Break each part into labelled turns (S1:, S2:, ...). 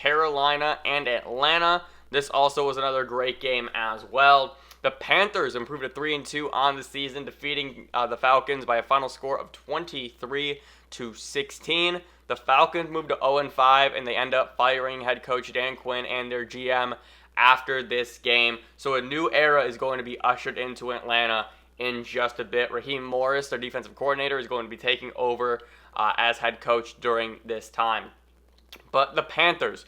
S1: Carolina and Atlanta. This also was another great game as well. The Panthers improved to 3-2 on the season, defeating the Falcons by a final score of 23-16. The Falcons moved to 0-5, and they end up firing head coach Dan Quinn and their GM after this game. So a new era is going to be ushered into Atlanta in just a bit. Raheem Morris, their defensive coordinator, is going to be taking over as head coach during this time. But the Panthers,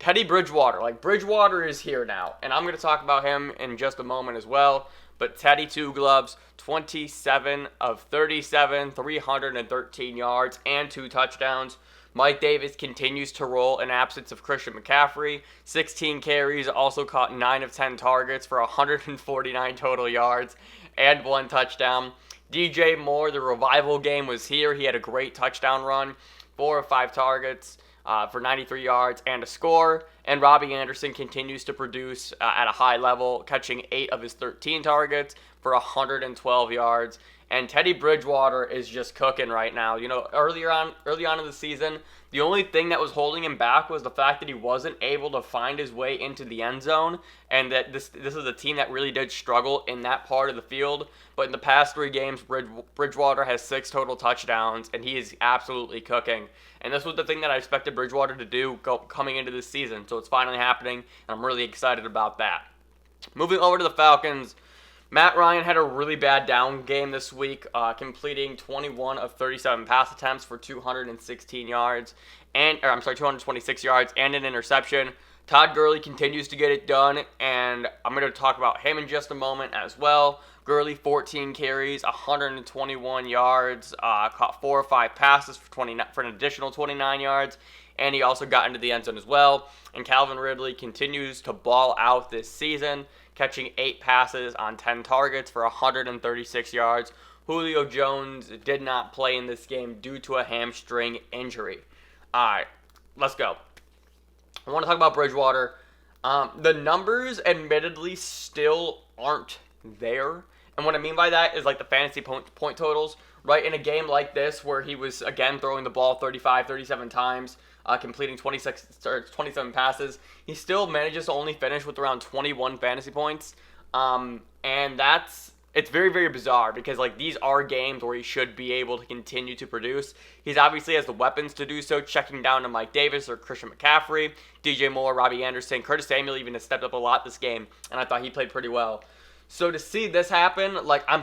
S1: Teddy Bridgewater, Bridgewater is here now, and I'm going to talk about him in just a moment as well. But Teddy Two Gloves, 27 of 37, 313 yards, and 2 touchdowns. Mike Davis continues to roll in absence of Christian McCaffrey. 16 carries, also caught 9 of 10 targets for 149 total yards and 1 touchdown. DJ Moore, the revival game was here. He had a great touchdown run, 4 of 5 targets for 93 yards and a score. And Robby Anderson continues to produce at a high level, catching 8 of his 13 targets for 112 yards. And Teddy Bridgewater is just cooking right now. You know, early on in the season, the only thing that was holding him back was the fact that he wasn't able to find his way into the end zone, and that this is a team that really did struggle in that part of the field. But in the past 3 games, Bridgewater has 6 total touchdowns, and he is absolutely cooking. And this was the thing that I expected Bridgewater to do coming into this season, so it's finally happening, and I'm really excited about that. Moving over to the Falcons, Matt Ryan had a really bad down game this week, completing 21 of 37 pass attempts for 226 yards, and an interception. Todd Gurley continues to get it done, and I'm going to talk about him in just a moment as well. Gurley, 14 carries, 121 yards, caught 4 or 5 passes for an additional 29 yards, and he also got into the end zone as well. And Calvin Ridley continues to ball out this season, catching 8 passes on 10 targets for 136 yards. Julio Jones did not play in this game due to a hamstring injury. All right, let's go. I want to talk about Bridgewater. The numbers admittedly still aren't there. And what I mean by that is like the fantasy point totals, right? In a game like this where he was, again, throwing the ball 35, 37 times, completing 27 passes, he still manages to only finish with around 21 fantasy points. And it's very, very bizarre because these are games where he should be able to continue to produce. He's obviously has the weapons to do so, checking down to Mike Davis or Christian McCaffrey, DJ Moore, Robby Anderson. Curtis Samuel even has stepped up a lot this game, and I thought he played pretty well. So to see this happen, I'm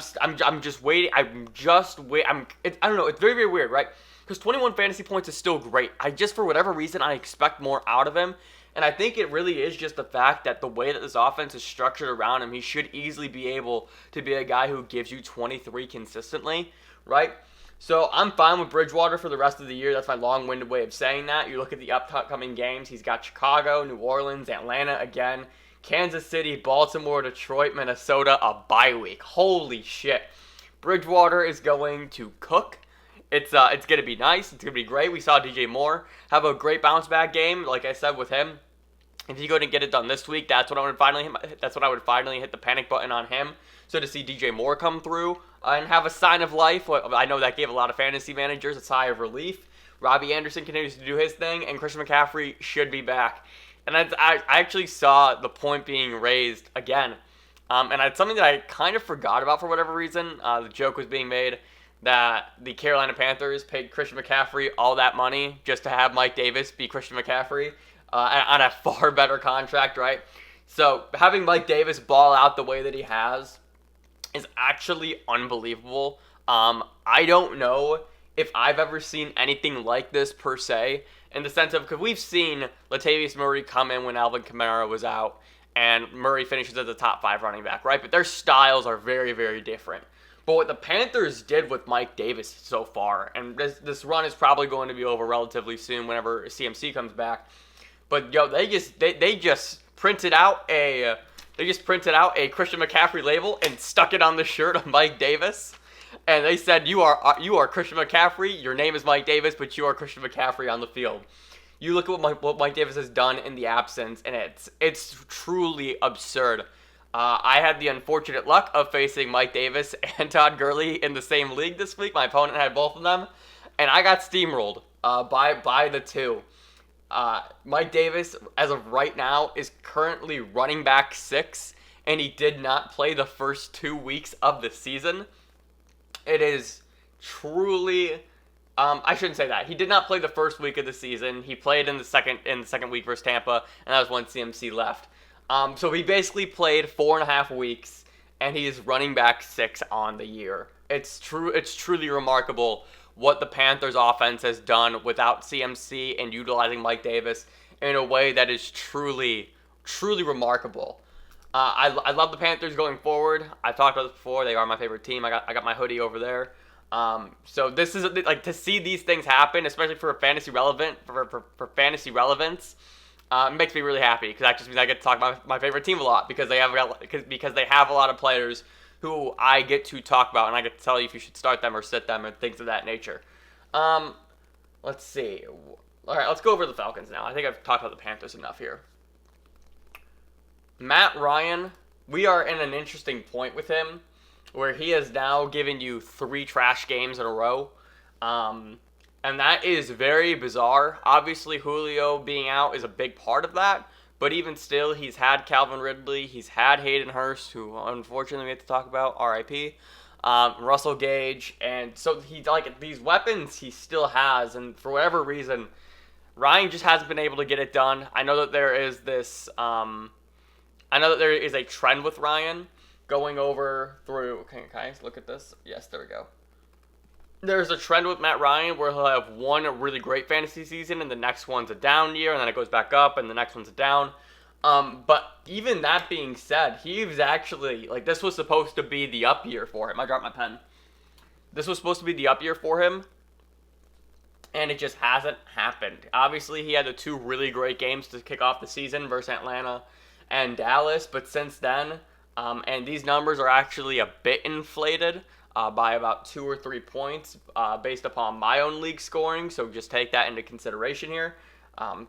S1: just waiting. I don't know. It's very, very weird, right? Because 21 fantasy points is still great. For whatever reason, I expect more out of him. And I think it really is just the fact that the way that this offense is structured around him, he should easily be able to be a guy who gives you 23 consistently, right? So I'm fine with Bridgewater for the rest of the year. That's my long-winded way of saying that. You look at the upcoming games. He's got Chicago, New Orleans, Atlanta again, Kansas City, Baltimore, Detroit, Minnesota, a bye week. Holy shit. Bridgewater is going to cook. It's going to be nice. It's going to be great. We saw DJ Moore have a great bounce back game, like I said, with him. If he couldn't get it done this week, that's when I would finally hit the panic button on him. So to see DJ Moore come through and have a sign of life, I know that gave a lot of fantasy managers a sigh of relief. Robby Anderson continues to do his thing, and Christian McCaffrey should be back. And I actually saw the point being raised again. And it's something that I kind of forgot about for whatever reason. The joke was being made that the Carolina Panthers paid Christian McCaffrey all that money just to have Mike Davis be Christian McCaffrey on a far better contract, right? So having Mike Davis ball out the way that he has is actually unbelievable. I don't know if I've ever seen anything like this per se, in the sense of, because we've seen Latavius Murray come in when Alvin Kamara was out, and Murray finishes as the top 5 running back, right? But their styles are very, very different. But what the Panthers did with Mike Davis so far, and this run is probably going to be over relatively soon whenever CMC comes back, but they just printed out a Christian McCaffrey label and stuck it on the shirt of Mike Davis. And they said, you are Christian McCaffrey, your name is Mike Davis, but you are Christian McCaffrey on the field. You look at what Mike Davis has done in the absence, and it's truly absurd. I had the unfortunate luck of facing Mike Davis and Todd Gurley in the same league this week. My opponent had both of them, and I got steamrolled by the two. Mike Davis, as of right now, is currently running back 6, and he did not play the first 2 weeks of the season. It is truly... I shouldn't say that. He did not play the first week of the season. He played in the second week versus Tampa, and that was when CMC left. So he basically played 4.5 weeks, and he is running back 6 on the year. It's truly remarkable what the Panthers offense has done without CMC and utilizing Mike Davis in a way that is truly remarkable. I love the Panthers going forward. I've talked about this before. They are my favorite team. I got my hoodie over there. So this is like to see these things happen, especially for fantasy relevance. It makes me really happy because that just means I get to talk about my favorite team a lot because they have a lot of players who I get to talk about, and I get to tell you if you should start them or sit them and things of that nature. Let's see. All right, let's go over the Falcons now. I think I've talked about the Panthers enough here. Matt Ryan, we are in an interesting point with him where he has now given you 3 trash games in a row. And that is very bizarre. Obviously, Julio being out is a big part of that. But even still, he's had Calvin Ridley. He's had Hayden Hurst, who unfortunately we have to talk about, R.I.P. Russell Gage. And so he these weapons he still has. And for whatever reason, Ryan just hasn't been able to get it done. I know that there is this... I know that there is a trend with Ryan going over through... Can I look at this? Yes, there we go. There's a trend with Matt Ryan where he'll have one really great fantasy season and the next one's a down year, and then it goes back up and the next one's a down. But even that being said, he's actually, this was supposed to be the up year for him. I dropped my pen. This was supposed to be the up year for him, and it just hasn't happened. Obviously, he had the 2 really great games to kick off the season versus Atlanta and Dallas, but since then, and these numbers are actually a bit inflated, by about 2 or 3 points based upon my own league scoring, so just take that into consideration here.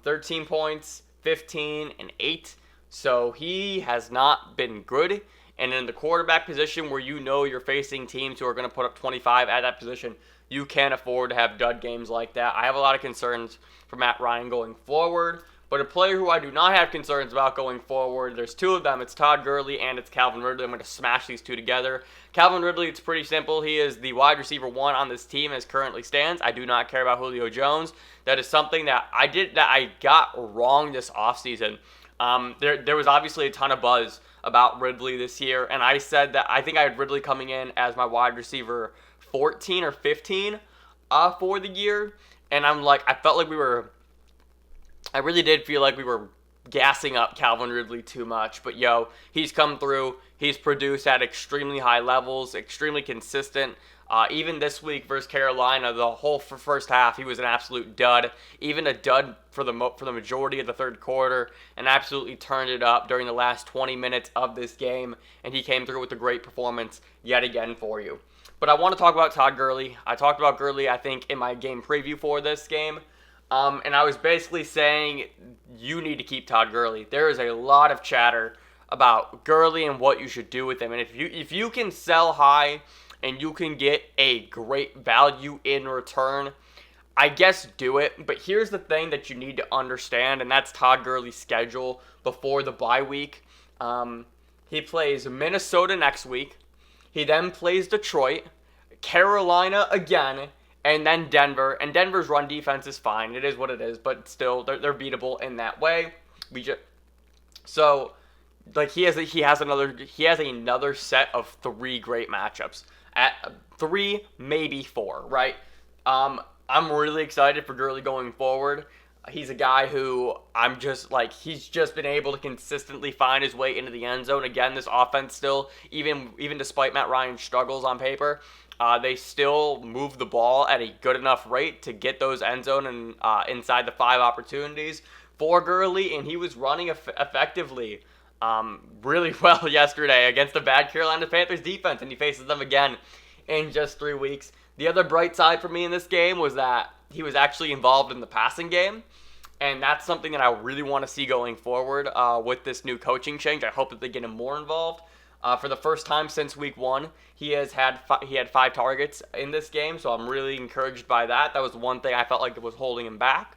S1: 13 points, 15, and 8, so he has not been good. And in the quarterback position where you know you're facing teams who are going to put up 25 at that position, you can't afford to have dud games like that. I have a lot of concerns for Matt Ryan going forward. But a player who I do not have concerns about going forward, there's 2 of them. It's Todd Gurley and it's Calvin Ridley. I'm going to smash these 2 together. Calvin Ridley, it's pretty simple. He is the wide receiver 1 on this team as currently stands. I do not care about Julio Jones. That is something that I got wrong this offseason. There was obviously a ton of buzz about Ridley this year, and I said that I think I had Ridley coming in as my wide receiver 14 or 15 for the year, and I really did feel like we were gassing up Calvin Ridley too much. But, he's come through. He's produced at extremely high levels, extremely consistent. Even this week versus Carolina, the whole first half, he was an absolute dud. Even a dud for the majority of the third quarter, and absolutely turned it up during the last 20 minutes of this game. And he came through with a great performance yet again for you. But I want to talk about Todd Gurley. I talked about Gurley, I think, in my game preview for this game. And I was basically saying you need to keep Todd Gurley. There is a lot of chatter about Gurley and what you should do with him. And if you can sell high and you can get a great value in return, I guess do it. But here's the thing that you need to understand, and that's Todd Gurley's schedule before the bye week. He plays Minnesota next week. He then plays Detroit, Carolina again, and then Denver. And Denver's run defense is fine. It is what it is, but still, they're beatable in that way. He has another set of 3 great matchups. At 3, maybe 4, right? I'm really excited for Gurley going forward. He's a guy who he's just been able to consistently find his way into the end zone. Again, this offense still, even despite Matt Ryan's struggles on paper, they still move the ball at a good enough rate to get those end zone and inside the 5 opportunities for Gurley, and he was running effectively really well yesterday against the bad Carolina Panthers defense, and he faces them again in just 3 weeks. The other bright side for me in this game was that he was actually involved in the passing game, and that's something that I really want to see going forward with this new coaching change. I hope that they get him more involved. For the first time since week 1, he had 5 targets in this game, so I'm really encouraged by that. That was one thing I felt like was holding him back.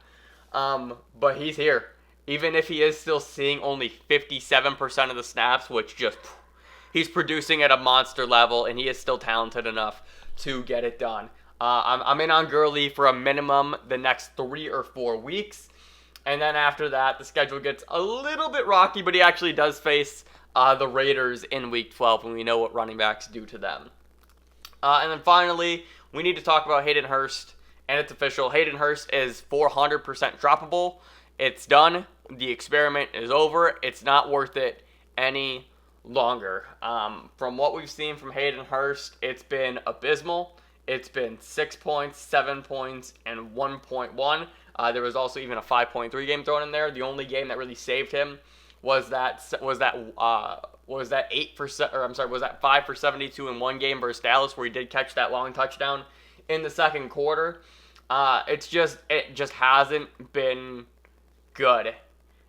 S1: But he's here. Even if he is still seeing only 57% of the snaps, which just, he's producing at a monster level, and he is still talented enough to get it done. I'm in on Gurley for a minimum the next 3 or 4 weeks. And then after that, the schedule gets a little bit rocky, but he actually does face the Raiders in Week 12, and we know what running backs do to them. And then finally, we need to talk about Hayden Hurst, and it's official. Hayden Hurst is 400% droppable. It's done. The experiment is over. It's not worth it any longer. From what we've seen from Hayden Hurst, it's been abysmal. It's been 6 points, 7 points, and 1.1. There was also even a 5.3 game thrown in there. The only game that really saved him was that 5 for 72 in one game versus Dallas, where he did catch that long touchdown in the second quarter. It just hasn't been good.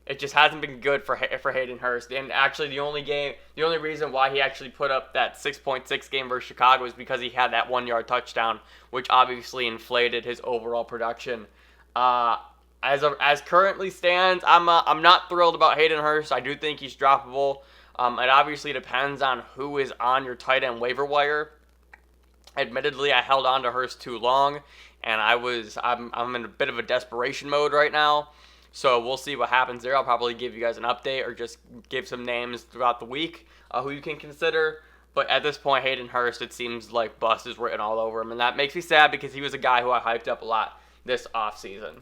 S1: It just hasn't been good for Hayden Hurst. And actually, the only reason why he actually put up that 6.6 game versus Chicago is because he had that 1 yard touchdown, which obviously inflated his overall production. As currently stands, I'm not thrilled about Hayden Hurst. I do think he's droppable. It obviously depends on who is on your tight end waiver wire. Admittedly, I held on to Hurst too long, and I'm in a bit of a desperation mode right now. So we'll see what happens there. I'll probably give you guys an update or just give some names throughout the week who you can consider. But at this point, Hayden Hurst, it seems like bust is written all over him. And that makes me sad because he was a guy who I hyped up a lot this offseason.